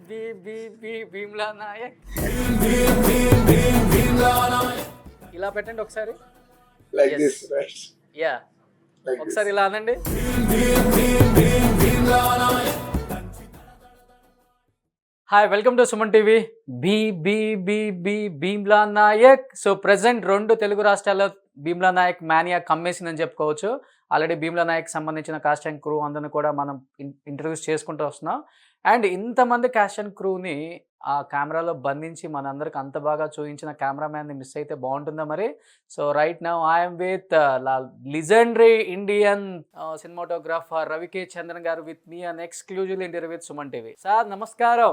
Bheemla Nayak. ఇలా పెట్టండి ఒకసారి. Like Yes. this, right? Yeah Like this. ఒకసారి ఇలా అనండి. Hi, welcome to Suman TV. Bheemla Nayak. So present 2 Telugu రాష్ట్రాల్లో భీమ్లా నాయక్ మానియా కమ్మేసిందని చెప్పుకోవచ్చు. ఆల్రెడీ భీమ్లా నాయక్ సంబంధించిన కాస్ట్ అండ్ క్రూ అందరిని కూడా మనం ఇంట్రడ్యూస్ చేసుకుంటూ వస్తున్నాం. అండ్ ఇంతమంది కాస్ట్ అండ్ క్రూని ఆ కెమెరాలో బంధించి మనందరికి అంత బాగా చూపించిన కెమెరామ్యాన్ని మిస్ అయితే బాగుంటుందా మరి? So right now I'm with legendary Indian cinematographer Ravi K Chandran garu with me an exclusive interview with Suman TV. Sir నమస్కారం.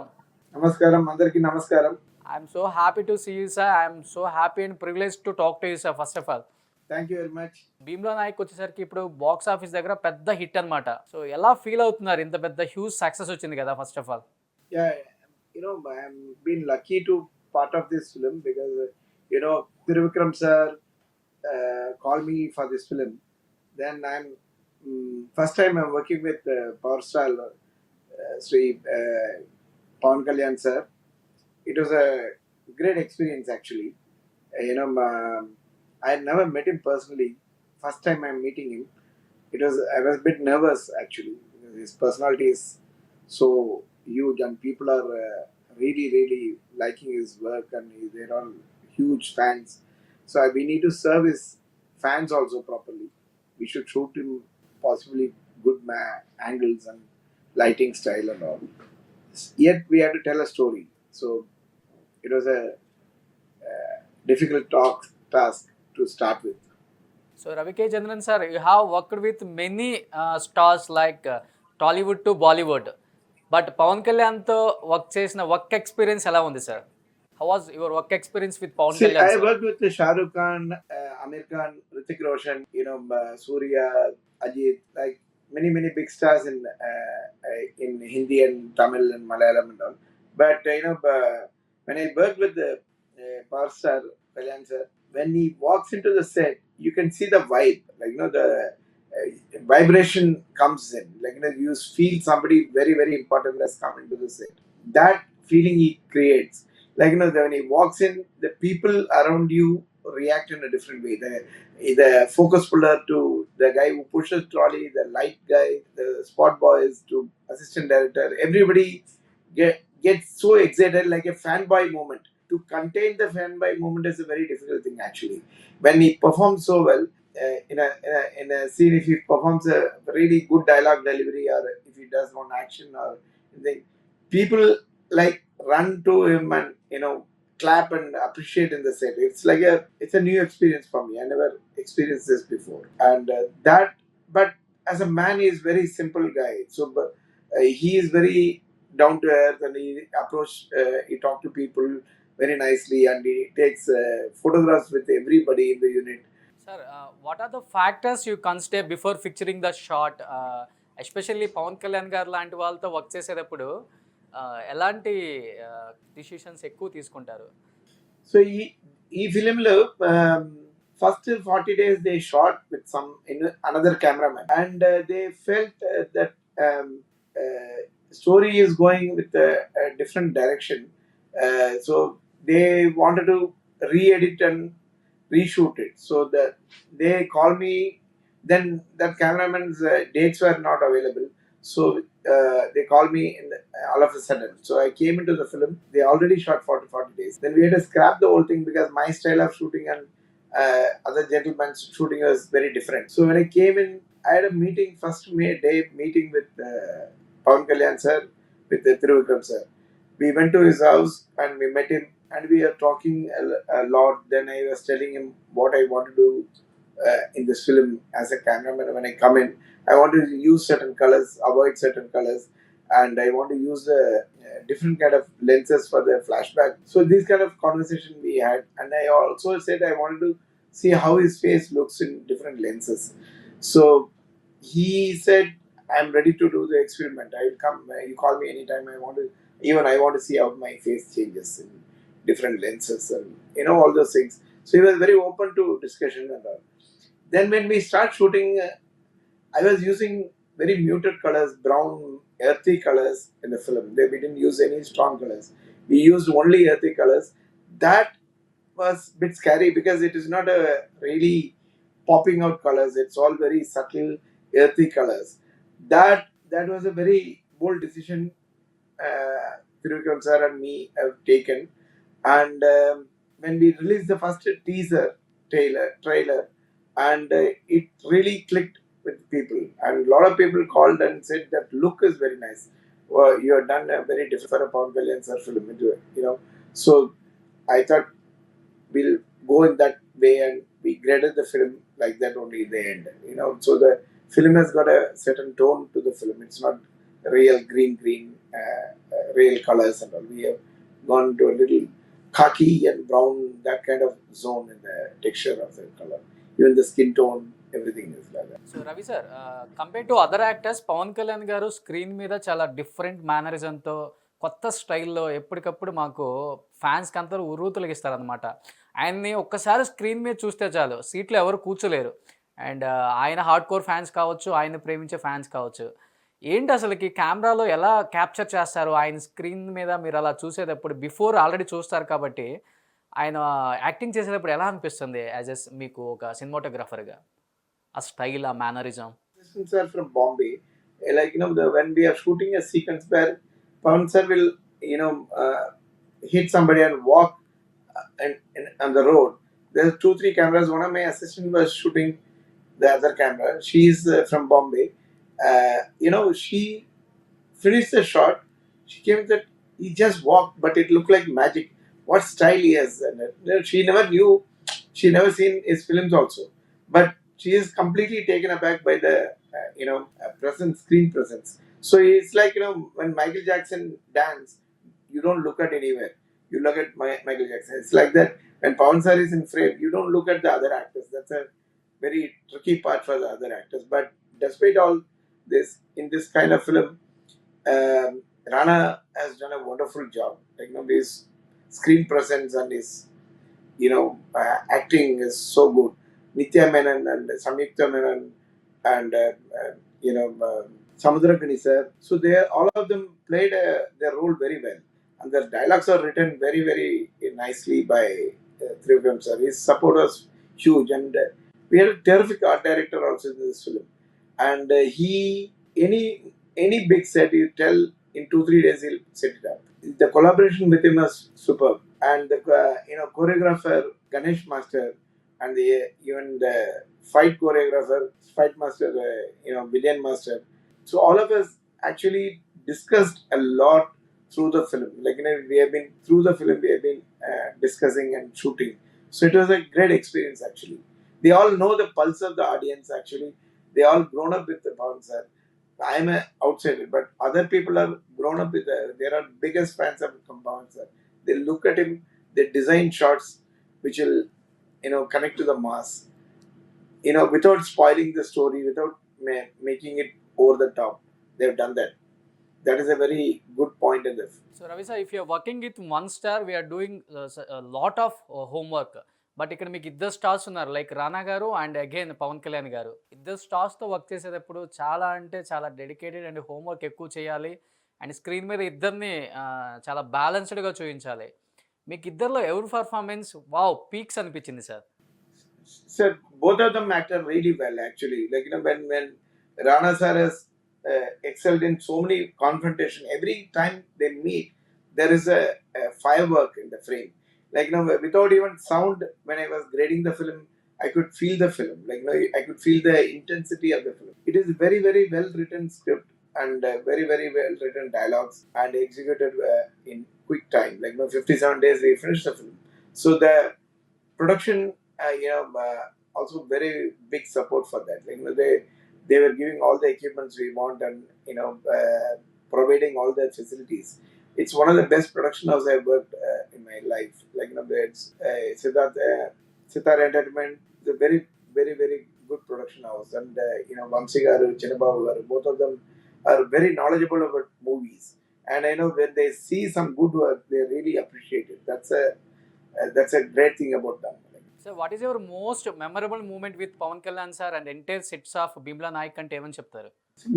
నమస్కారం, అందరికీ నమస్కారం. I'm so happy to see you, sir. I'm so happy and privileged to talk to you, sir, first of all. Thank you very much. Bheemla Nayak వచ్చేసరికి ఇప్పుడు box office దగ్గర పెద్ద hit అన్నమాట. So ఎలా ఫీల్ అవుతున్నారు? ఇంత పెద్ద హ్యూజ్ సక్సెస్ వచ్చింది కదా first of all. Yeah, I'm been lucky to part of this film because Trivikram sir called me for this film. Then first time I'm working with Power Star Sri Pawan Kalyan sir. It was a great experience actually. I had never met him personally. First time I'm meeting him, I was a bit nervous actually because his personality is so huge and people are really liking his work and they're all huge fans. So we need to serve his fans also properly. We should shoot him possibly good angles and lighting style and all. Yet we had to tell a story. So it was a difficult task to start with. So Ravike Chandran sir, you have worked with many stars like Tollywood to Bollywood. But Pawan Kalyan తో work చేసిన work experience ఎలా ఉంది sir? How was your work experience with Pawan Kalyan I sir? worked with Shah Rukh Khan, Amir Khan, Hrithik Roshan, Surya, Ajit, like many big stars in Hindi and Tamil and Malayalam and all. But when I worked with the Power Star Kalyan sir, when he walks into the set, you can see the vibe, like the vibration comes in, like you feel somebody very important has come into the set. That feeling he creates, like when he walks in, the people around you react in a different way. The focus puller to the guy who pushes trolley, the light guy, the spot boys to assistant director, everybody gets so excited, like a fanboy moment. To contain the fanboy moment is a very difficult thing actually. When he performs so well in a scene, if he performs a really good dialogue delivery or if he does one action or anything, people like run to him and clap and appreciate in the set. It's a new experience for me. I never experienced this before, and but as a man, he is very simple guy. So he is very down to earth and he talks to people very nicely and he takes photographs with everybody in the unit. Sir, what are the factors you consider before picturing the shot? Especially Pawan Kalyan garu లాంటి వాళ్ళతో work చేసేటప్పుడు ఎలాంటి decisions ఎక్కువ తీసుకుంటారు? So ఈ ఫిలింలో first 40 days they shot with another cameraman and they felt that story is going with a different direction. So they wanted to re-edit and reshoot it. So that they called me. Then that cameraman's dates were not available. So they called me all of a sudden. So I came into the film. They already shot 40 days. Then we had to scrap the whole thing because my style of shooting and other gentlemen's shooting was very different. So when I came in, I had a meeting, first day meeting with Pawan Kalyan sir, with Trivikram sir. We went to his house and we met him and we are talking a lot. Then I was telling him what I want to do in this film as a cameraman. When I come in, I want to use certain colors, avoid certain colors, and I want to use different kind of lenses for the flashback. So this kind of conversation we had, and I also said I wanted to see how his face looks in different lenses. So he said, I'm ready to do the experiment. I will come. You call me anytime. I want to see how my face changes in different lenses and all those things. So he was very open to discussion and all. Then when we start shooting, I was using very muted colors, brown earthy colors in the film. We didn't use any strong colors. We used only earthy colors. That was a bit scary because it is not a really popping out colors. It's all very subtle, earthy colors. That was a very bold decision Tirukam sir and me have taken. And when we released the first teaser trailer, and it really clicked with people, and a lot of people called and said that look is very nice. Well, you have done a very different for a Pawan Kalyan sir film, So I thought we'll go in that way, and we graded the film like that only in the end. So the film has got a certain tone to the film. It's not real green, real colors and all. We have gone to a little khaki and brown, that kind of zone in the texture of the color. Even the skin tone, everything is like that. So Ravi sir, compare to other actors Pawan Kalyan garu screen మీద చాలా different మేనరిజంతో కొత్త స్టైల్లో ఎప్పటికప్పుడు మాకు ఫ్యాన్స్కి అంతా ఉర్రూతలగిస్తారనమాట. ఆయన్ని ఒక్కసారి స్క్రీన్ మీద చూస్తే చాలు సీట్లో ఎవరు కూర్చోలేరు. అండ్ ఆయన హార్డ్ కోర్ ఫ్యాన్స్ కావచ్చు, ఆయన ప్రేమించే ఫ్యాన్స్ కావచ్చు. ఏంటి అసలుకి కెమెరాలో ఎలా క్యాప్చర్ చేస్తారు ఆయన స్క్రీన్ మీద మీరు అలా చూసేటప్పుడు? బిఫోర్ ఆల్రెడీ చూస్తారు కాబట్టి ఆయన యాక్టింగ్ చేసేటప్పుడు ఎలా అనిపిస్తుంది యాజ్ ఎస్ మీకు ఒక సినిమాటోగ్రాఫర్గా? ఆ స్టైల్, ఆ mannerism. Assistants are from Bombay. Like when we are shooting a sequence where Pawan sir will hit somebody and walk on the road. There's 2-3 cameras. One of my assistant was shooting the other camera. She's from Bombay. She finished the shot. She came that he just walked, but it looked like magic. What style he has! And she never knew. She never seen his films also, but she is completely taken aback by the screen presence. So it's like when Michael Jackson dance, you don't look at anywhere. You look at Michael Jackson. It's like that when Pawan sir is in frame, you don't look at the other actors. That's a very tricky part for the other actors. But despite all this, in this kind of film, Rana has done a wonderful job. Like his screen presence and his acting is so good. Nitya Menon and Samyukta Menon and Samudrakani sir. So they all of them played their role very well, and their dialogues are written very very nicely by Trivikram sir. His support was huge, and we had a terrific art director also in this film. And he any big set you tell in 2-3 days he'll set it up. The collaboration with him was superb, and the choreographer Ganesh Master, and even the fight choreographer, fight master, Villain Master. So all of us actually discussed a lot through the film. Like we have been through the film, we have been discussing and shooting. So it was a great experience actually. They all know the pulse of the audience actually. They all grown up with the Pawan sir. I'm an outsider, but other people are grown up with they are biggest fans of Pawan sir. They look at him, they design shots which will connect to the mass, without spoiling the story, without making it over the top. They've done that. That is a very good point in this. So Ravi sir, if you are working with one star, we are doing a lot of homework. But ఇక్కడ మీకు ఇద్దరు stars ఉన్నారు, like రానా గారు and again Pawan Kalyan గారు. ఇద్దరు స్టార్స్తో work చేసేటప్పుడు చాలా అంటే చాలా డెడికేటెడ్ అండ్ హోంవర్క్ ఎక్కువ చేయాలి. అండ్ స్క్రీన్ మీద ఇద్దరిని చాలా బ్యాలెన్స్డ్గా చూపించాలి. మీకు ఇద్దరిలో ఎవరి పర్ఫార్మెన్స్ వావ్ పీక్స్ అనిపించింది sir? Sir, both of them acted really well actually. Like when Rana sir has excelled in so many confrontation. Every time they meet, there is a firework in the frame. Like without even sound, when I was grading the film, I could feel the film. Like I could feel the intensity of the film. It is very very well written script, and very very well written dialogues, and executed in quick time. Like 57 days we finished the film. So the production, also very big support for that. Like they were giving all the equipments we want, and providing all the facilities. It's one of the best production houses I've worked in my life. Like it's Sitar Entertainment. It's a very very very good production house, and Vamsi garu, Chinababu garu, both of them are very knowledgeable about movies. And I know when they see some good work, they really appreciate it. That's a great thing about them. So what is your most memorable moment with Pawan Kalyan sir and entire sets of Bheemla Nayak అంటే ఏమని చెప్తారు?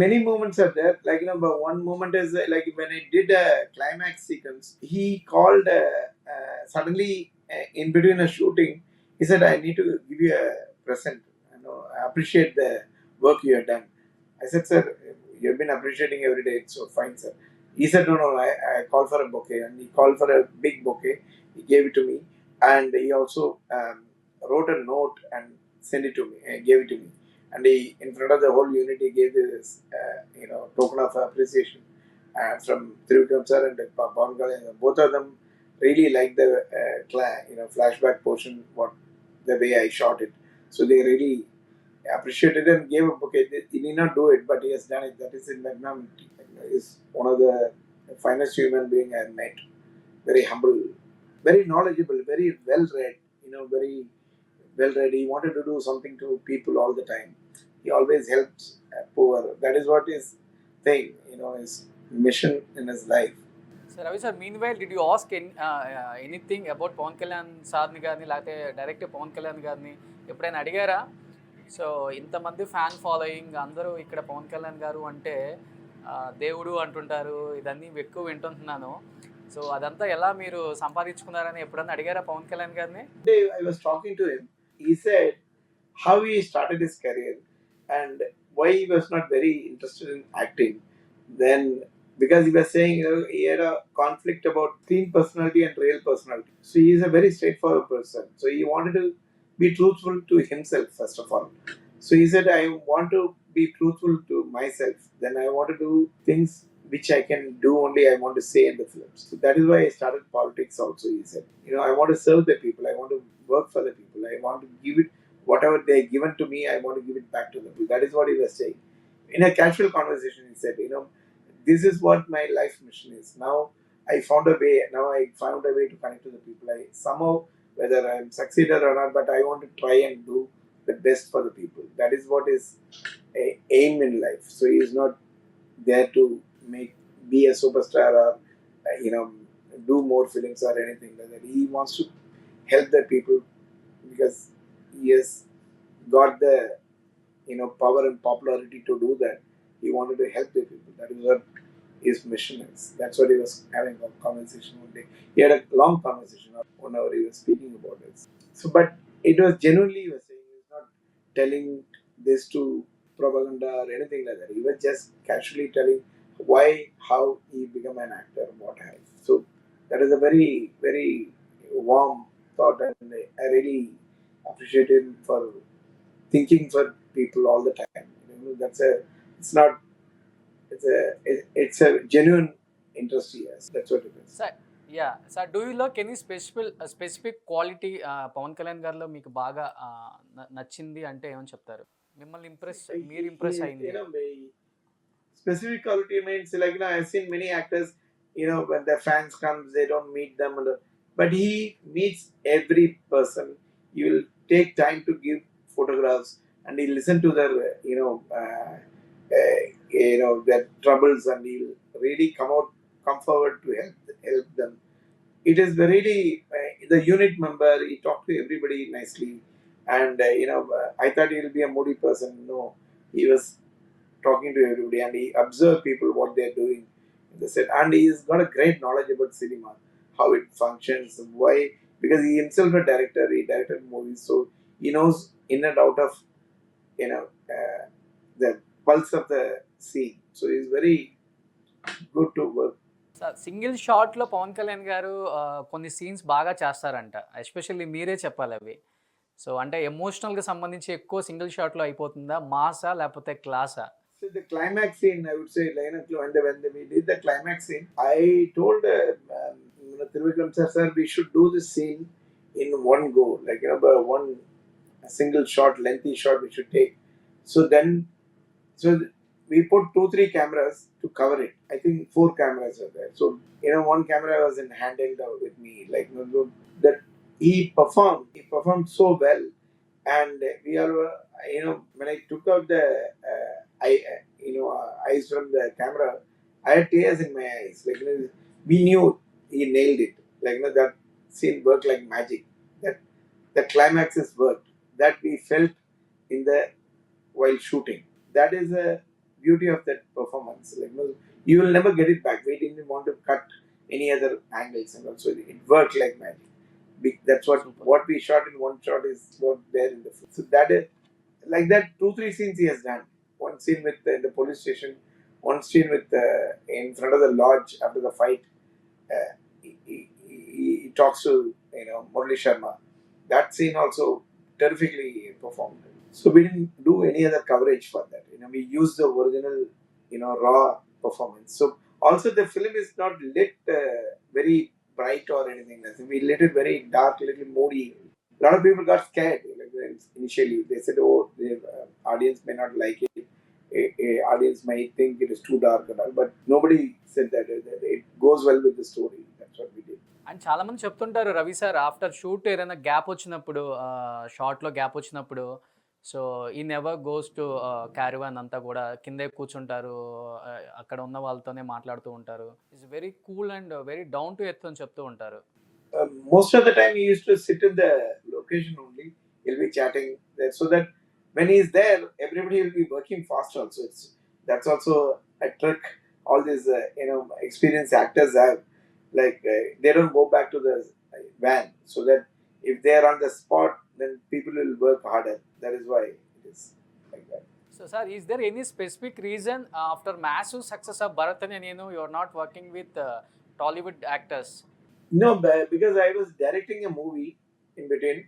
Many moments are there. Like, but one moment is like when I did a climax sequence, he called suddenly in between a shooting. He said, "I need to give you a present. I appreciate the work you have done." I said, "Sir, you've been appreciating every day. It's so fine, sir." He said, "No, no, I called for a bouquet," and he called for a big bouquet. He gave it to me, and he also wrote a note and sent it to me and gave it to me. And he, in front of the whole unit, he gave this, token of appreciation from Trivikram sir and Pawan Kalyan. Both of them really liked the flashback portion, what the way I shot it. So they really appreciated and gave a bouquet. He did not do it, but he has done it. That is in magnanimity. He is one of the finest human being I have met. Very humble, very knowledgeable, very well read. Very well read. He wanted to do something to people all the time. He always helped poor. That is what his thing, his mission in his life. So Ravi sir, meanwhile, did you ask anything about Pawan Kalyan సార్ని కానీ లేకపోతే direct Pawan Kalyan గారిని ఎప్పుడైనా అడిగారా? So ఇంతమంది fan following అందరూ ఇక్కడ పవన్ కళ్యాణ్ గారు అంటే దేవుడు అంటుంటారు, ఇదన్నీ ఎక్కువ వింటుంటున్నాను. సో అదంతా ఎలా మీరు సంపాదించుకున్నారని ఎప్పుడన్నా అడిగారా పవన్ కళ్యాణ్ గారిని? I was talking to him. He said how he started his career and why he was not very interested in acting. Then, because he was saying, he had a conflict about screen personality and real personality. So he is a very straightforward person. So he wanted to be truthful to himself first of all. So he said, I want to be truthful to myself. Then I want to do things which I can do only I want to say in the films. So that is why I started politics also, he said. I want to serve the people. I want to work for the people. I want to give it whatever they are given to me, I want to give it back to them. That is what he was saying. In a casual conversation, he said, this is what my life mission is. Now I found a way. Now I found a way to connect to the people. I somehow, whether I am succeeded or not, but I want to try and do the best for the people. That is what is a aim in life. So he is not there to be a superstar or do more films or anything like that. He wants to help the people because he has got the power and popularity to do that. He wanted to help the people. That is what his mission is. That's what he was having a conversation one day. He had a long conversation of 1 hour. He was speaking about it. So, but it was genuinely, he was saying, he was not telling this to propaganda or anything like that. He was just casually telling why, how he became an actor, what have you. So that is a very, very warm thought, and I really appreciate him for thinking for people all the time. It's not, it's a genuine interest he has. That's what it is. Sir sir do you like any specific quality Pawan Kalyan గారిలో మీకు బాగా నచ్చింది అంటే ఏమని చెప్తారు? మిమ్మల్ని మీరు impress అయింది? Specific quality means like I've seen many actors. When their fans comes, they don't meet them, but he meets every person. He will take time to give photographs, and he listen to their their troubles, and he'll really come forward to help them. It is really the unit member. He talked to everybody nicely, and I thought he'll be a moody person. No, he was talking to everybody, and he observed people what they're doing in the set, and he's got a great knowledge about cinema, how it functions, why, because he himself a director. He directed movies, so he knows in and out of the pulse of the scene. So he's very good to work. Sir single షాట్లో పవన్ కళ్యాణ్ గారు కొన్ని scenes బాగా చేస్తారంట, especially మీరే చెప్పాలి అవి. So అంటే ఎమోషనల్గా సంబంధించి ఎక్కువ సింగిల్ షాట్లో అయిపోతుందా, మాసా లేకపోతే క్లాసా? So the climax scene, I would say, when we did the climax scene, I told Trivikram sir, we should do this scene in one go, like one single shot, lengthy shot we should take. So we put 2-3 cameras to cover it. I think 4 cameras are there. So one camera was in handheld with me, like that he performed so well, and we are when I took out the eyes from the camera, I had tears in my eyes. Like we knew he nailed it. Like that scene worked like magic. That the climaxes worked, that we felt in the while shooting. That is the beauty of that performance. Like, no, you will never get it back. We didn't want to cut any other angles, and also it worked like magic. That's what Super. what we shot in one shot is what there in the film. So that is like that. 2-3 scenes he has done. One scene with in the police station. One scene with in front of the lodge after the fight. He talks to Murali Sharma. That scene also terrifically performed. So we didn't do any other coverage for that. We used the original, raw performance. So also the film is not lit very bright or anything. We lit it very dark, little moody. A lot of people got scared. Like initially, they said, "Oh, the audience may not like it. Audience might think it is too dark and all." But nobody said that. It goes well with the story. That's what we did. And చాలా మంది చెప్తుంటారు Ravi sir after shoot ఏదైనా gap వచ్చినప్పుడు షార్ట్లో gap వచ్చినప్పుడు so ఈ never goes to క్యారివాన్ అంతా కూడా కిందే కూర్చుంటారు అక్కడ ఉన్న వాళ్ళతోనే మాట్లాడుతూ ఉంటారు it's very cool and very down to earth అని చెప్తూ ఉంటారు Most of the time he used to sit in the location only. He'll be chatting there, so that when he's there, everybody will be working fast. Also, that's also a trick. All these experienced actors have, like they don't go back to the van, so that if they are on the spot, then people will work harder. That is why it is like that. So, sir, is there any specific reason after massive success of Bharat and Nenu, you are not working with Tollywood actors? No, because I was directing a movie in between.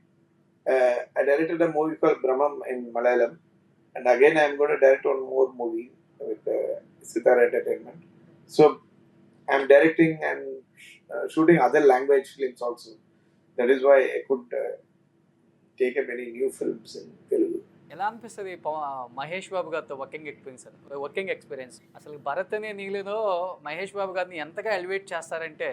I directed a movie called Brahmam in Malayalam, and again I'm going to direct one more movie with Sitar Entertainment. So I'm directing and shooting other language films also. That is why I could take up many new films in Telugu. ఎలా అనిపిస్తుంది మహేష్ బాబు గారితో working experience అసలు భరత్ అనే నీళ్ళలో మహేష్ బాబు గారిని ఎంతగా elevate చేస్తారంటే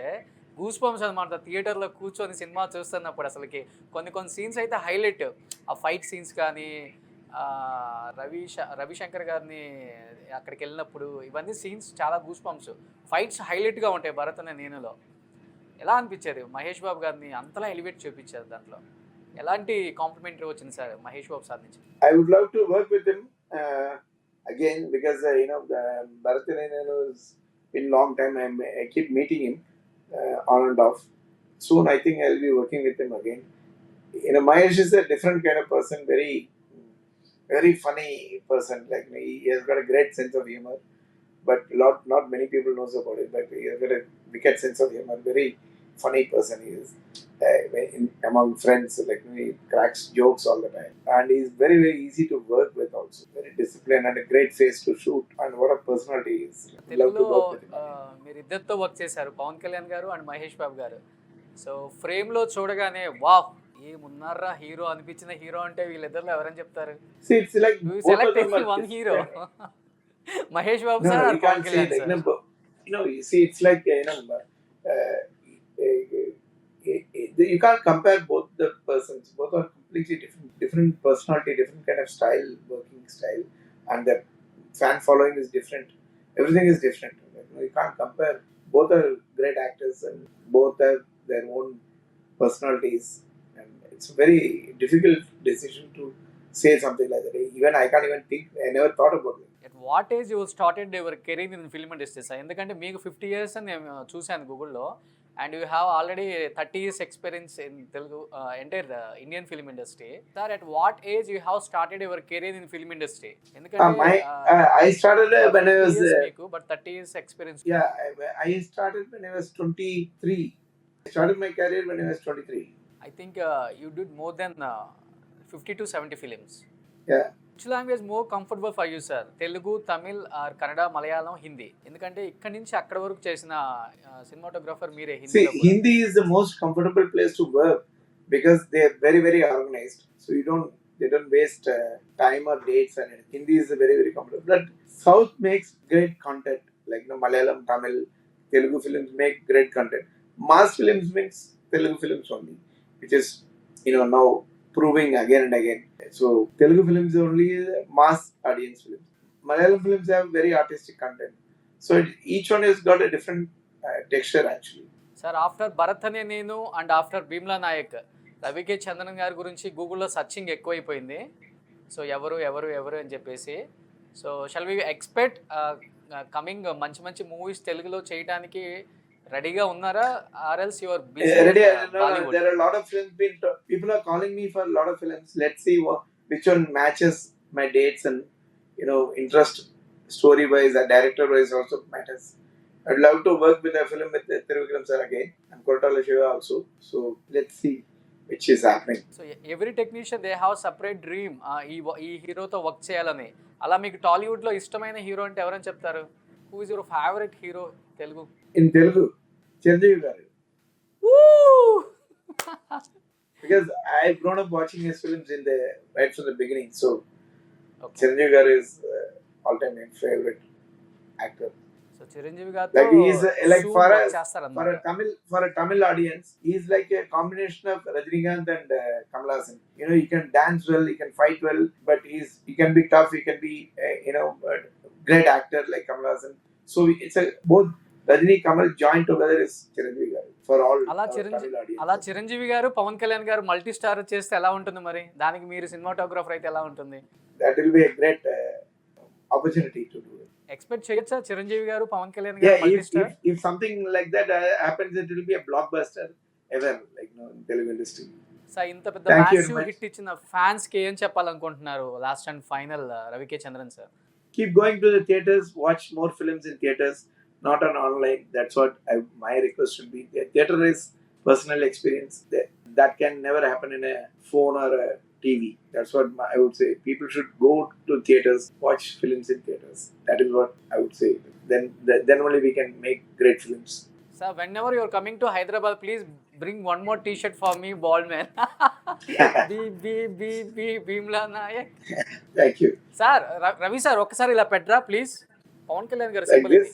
goose bumps అనమాట థియేటర్లో కూర్చొని సినిమా చూస్తున్నప్పుడు అసలుకి కొన్ని సీన్స్ అయితే హైలైట్ ఆ ఫైట్ సీన్స్ కానీ రవిశంకర్ గారిని అక్కడికి వెళ్ళినప్పుడు ఇవన్నీ సీన్స్ చాలా గూస్ బంప్స్ ఫైట్స్ హైలైట్గా ఉంటాయి భరత్ అనే నేనులో ఎలా అనిపించేది మహేష్ బాబు గారిని అంతలా ఎలివేట్ చూపించారు దాంట్లో ఎలాంటి కాంప్లిమెంటరీ వచ్చింది సార్ మహేష్ బాబు సార్ నుంచి I would love to work with him again because Bharat has been long time. I keep meeting him on and off. Soon I think I'll be working with him again. Mahesh is a different kind of person, very very funny person. Like he has got a great sense of humor, but not many people knows about it. But he has got a wicked sense of humor. Very funny person he is. Among friends, like he cracks jokes all the time, and he's very very easy to work with. Also, very disciplined and a great face to shoot. And what a personality he is. Love to work with him. మీరు ఇద్దరితో work చేశారు పవన్ కళ్యాణ్ గారు and Mahesh Babu గారు so ఫ్రేమ్లో చూడగానే wow ఏమున్నారా hero అనిపించిన hero అంటే వీళ్ళిద్దరిలో ఎవరని చెప్తారు It's like one hero Mahesh Babu sir you can't say like, you see, it's like you can't compare both the persons. Both are completely different personality, different kind of style, working style, and the fan following is different. Everything is different. You can't compare. Both are great actors, and both have their own personalities, and it's a very difficult decision to say something like that. Even I can't even think. I never thought about it. At what age you started your career in film industry sir ఎందుకంటే మీకు 50 years అని నేను చూశాను గూగుల్లో and you have already 30 years experience in Telugu entire Indian film industry sir at what age you have started your career in film industry ఎందుకంటే I started when I was మీకు but 30 years experience I started when I was 23. I started my career when I was 23. I think you did more than 50 to 70 films. Yeah. Which language more comfortable for you, sir? Telugu, Tamil, or Kannada, Malayalam, Hindi? ఎందుకంటే ఇక్కడ నుంచి అక్కడ వరకు చేసిన cinematographer మీరే See, Hindi is the most comfortable place to work because they are very very organized. So they don't waste time or dates and anything. Hindi is very very comfortable. But South makes great content like Malayalam, Tamil, Telugu films make great content. Mass films means Telugu films only, which is now proving again and again. So Telugu films are only mass audience films. Malayalam films have very artistic content. So each one has got a different texture actually. Sir, after Bharat Ane Nenu and after Bheemla Nayak, రవికే Chandran గారి గురించి గూగుల్లో searching ఎక్కువైపోయింది. So ఎవరు ఎవరు ఎవరు అని చెప్పేసి. So shall we expect coming మంచి మంచి మూవీస్ తెలుగులో చేయడానికి రెడీగా ఉన్నారా? Or else you are busy Already, in no, no, Bollywood? there are a lot of films being. People are calling me for a lot of films. Let's see which one matches my dates and interest, story wise and director wise also matters. I'd love to work with a film with Thiruvikram sir again and Koratala Shiva also. So let's see which is happening. So every technician they have separate dream. ఈ హీరోతో work చేయాలని. అలా మీకు టాలీవుడ్లో ఇష్టమైన hero అంటే ఎవరని చెప్తారు? Who is your favourite hero Telugu? In Telugu, Chiranjeevi garu. Because I've grown up watching his films right from the beginning. So Okay. Chiranjeevi garu is all-time my favorite actor. So Chiranjeevi గారితో Like he is like soon for work a చేస్తారన్నమాట. for a Tamil audience, he is like a combination of Rajinikanth and Kamal Haasan. He can dance well, he can fight well, but he can be tough, he can be great actor like Kamal Haasan. So it's both Rajini Kamal joined together is Chiranjeevi garu for all అలా Tamil audience. అలా చిరంజీవి గారు పవన్ కళ్యాణ్ గారు multi star చేస్తే ఎలా ఉంటుంది మరి? దానికి మీరు సినిమాటోగ్రాఫర్ అయితే ఎలా ఉంటుంది? That will be a great opportunity to do it. Expect చేయొచ్చా చిరంజీవి గారు పవన్ కళ్యాణ్ గారు Yeah, multi star? if something like that happens, it will be a blockbuster ever, like in Telugu industry. So ఇంత పెద్ద Thank you very massive much. Hit ఇచ్చిన fans కి ఏం చెప్పాలనుకుంటున్నారు? Last and final రవికే Chandran sir. Keep going to the theaters, watch more films in theaters, not on online. That's what my request should be. The theater is personal experience that can never happen in a phone or a TV. That's what I would say. People should go to theaters, watch films in theaters. That is what I would say. Then only we can make great films. Sir, whenever you are coming to Hyderabad, please bring one more T-shirt for me, bald man. Bheemla Nayak. Thank you. Sir Ravi sir ఒకసారి ఇలా పెట్టరా please? Pawan Kalyan గారు Like symbol this?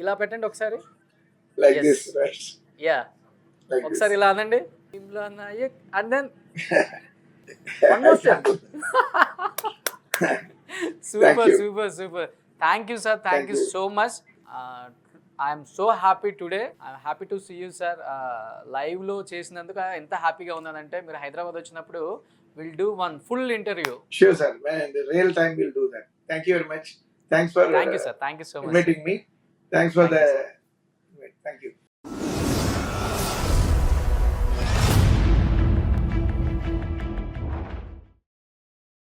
ఇలా పెట్టండి ఒకసారి. Like Yes. this, right? Yeah Like ఒకసారి this. ఇలా అనండి. Bheemla Nayak and then one more step. Super you. Super super. Thank you sir, thank Thank you you. So మచ్. I'm so happy today. I'm happy to see you sir. లైవ్లో చేసినందుకు ఎంత హ్యాపీగా ఉన్నదంటే మీరు హైదరాబాద్ వచ్చినప్పుడు will do one full interview. Sure, sir. When in the real time, we'll do that. Thank you very much. Thanks for thank you sir, thank you so much. inviting me. Thanks for Thank you, the. Thank you.